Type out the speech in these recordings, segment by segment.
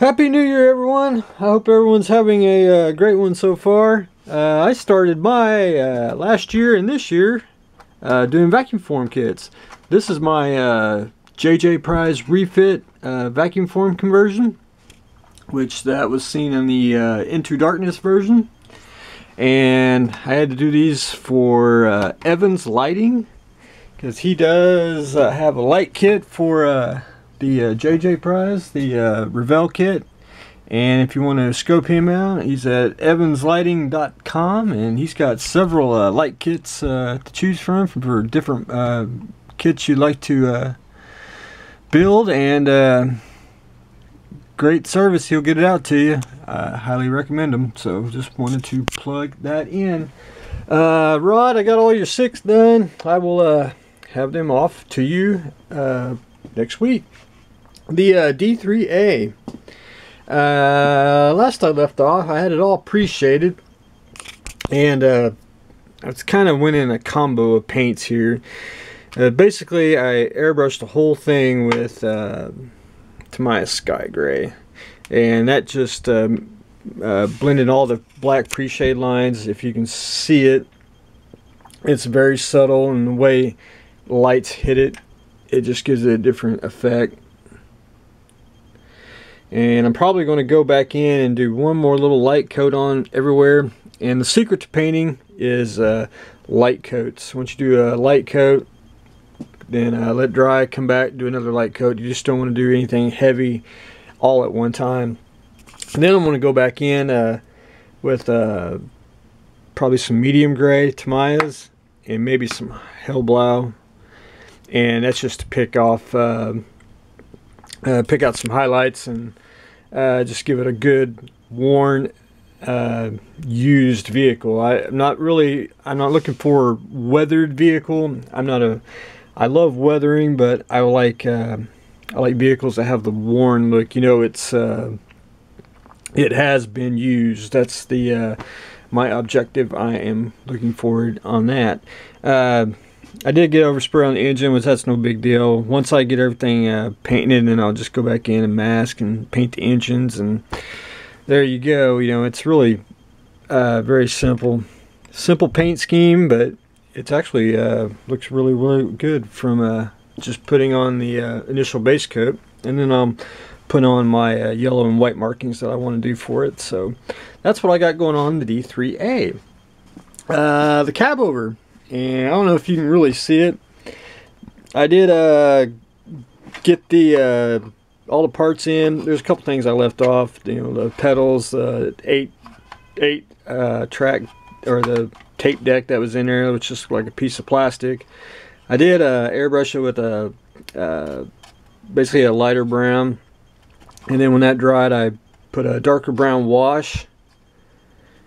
Happy New Year, everyone! I hope everyone's having a great one so far. I started my last year and this year doing vacuum form kits. This is my D.IIIa refit vacuum form conversion, which that was seen in the Into Darkness version. And I had to do these for Evan's lighting, because he does have a light kit for the D.IIIa, the Revell kit. And if you want to scope him out, he's at evanslighting.com, and he's got several light kits to choose from for different kits you'd like to build, and great service. He'll get it out to you. I highly recommend them. So just wanted to plug that in. Rod, I got all your 6 done. I will have them off to you next week. The D.IIIa. Last I left off, I had it all pre-shaded, and I kind of went in a combo of paints here. Basically, I airbrushed the whole thing with D.IIIa Sky Gray, and that just blended all the black pre-shade lines. If you can see it, it's very subtle, and the way lights hit it, it just gives it a different effect. And I'm probably going to go back in and do one more little light coat on everywhere. And the secret to painting is light coats. Once you do a light coat, then let it dry, come back, do another light coat. You just don't want to do anything heavy all at one time. And then I'm going to go back in with probably some medium gray D.IIIas and maybe some Hellblau. And that's just to pick off pick out some highlights and just give it a good worn used vehicle. I'm not looking for a weathered vehicle. I love weathering, but I like vehicles that have the worn look. You know, it has been used. That's the my objective. I am looking forward on that. I did get overspray on the engine, which that's no big deal. Once I get everything painted, then I'll just go back in and mask and paint the engines, and there you go. You know, it's really very simple paint scheme, but it's actually looks really, really good from just putting on the initial base coat, and then I'll put on my yellow and white markings that I want to do for it. So that's what I got going on the D.IIIa. The cabover. And I don't know if you can really see it. I did get the all the parts in. There's a couple things I left off. You know, the pedals, eight track, or the tape deck that was in there, which is like a piece of plastic. I did airbrush it with basically a lighter brown, and then when that dried, I put a darker brown wash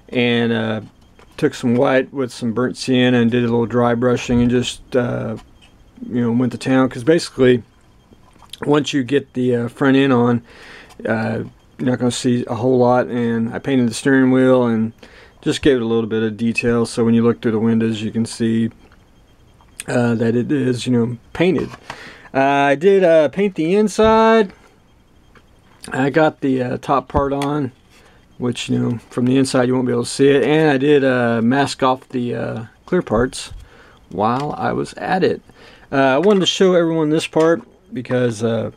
and took some white with some burnt sienna and did a little dry brushing, and just you know, went to town. Because basically, once you get the front end on, you're not going to see a whole lot. And I painted the steering wheel and just gave it a little bit of detail, so when you look through the windows, you can see that it is, you know, painted. I did paint the inside. I got the top part on, which, you know, from the inside you won't be able to see it, and I did mask off the clear parts while I was at it. I wanted to show everyone this part because you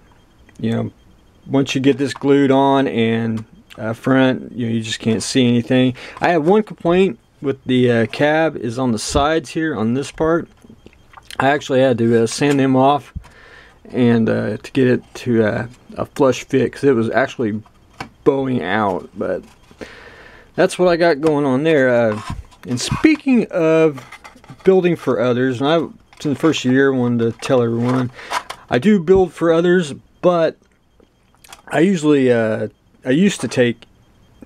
know, once you get this glued on and front, you know, you just can't see anything. I have one complaint with the cab is on the sides here on this part. I actually had to sand them off and to get it to a flush fit, because it was actually bowing out. But that's what I got going on there. And speaking of building for others, and in the first year I wanted to tell everyone I do build for others, but I usually I used to take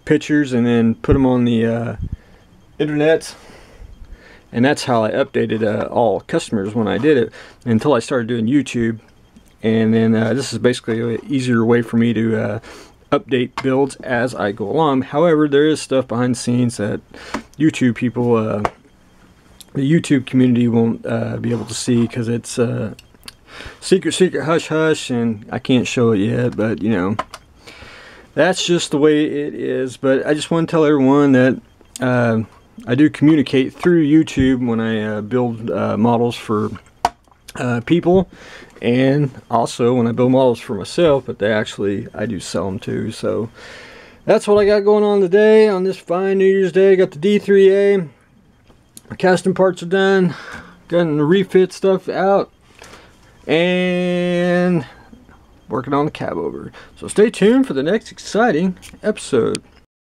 pictures and then put them on the internet, and that's how I updated all customers when I did it, until I started doing YouTube. And then this is basically an easier way for me to update builds as I go along. However, there is stuff behind the scenes that YouTube people, the YouTube community won't be able to see, because it's secret hush hush, and I can't show it yet. But you know, that's just the way it is. But I just want to tell everyone that I do communicate through YouTube when I build models for people, and also when I build models for myself, but I do sell them too. So that's what I got going on today on this fine New Year's Day. I got the D.IIIa. My casting parts are done. Getting the refit stuff out. And working on the cabover. So stay tuned for the next exciting episode.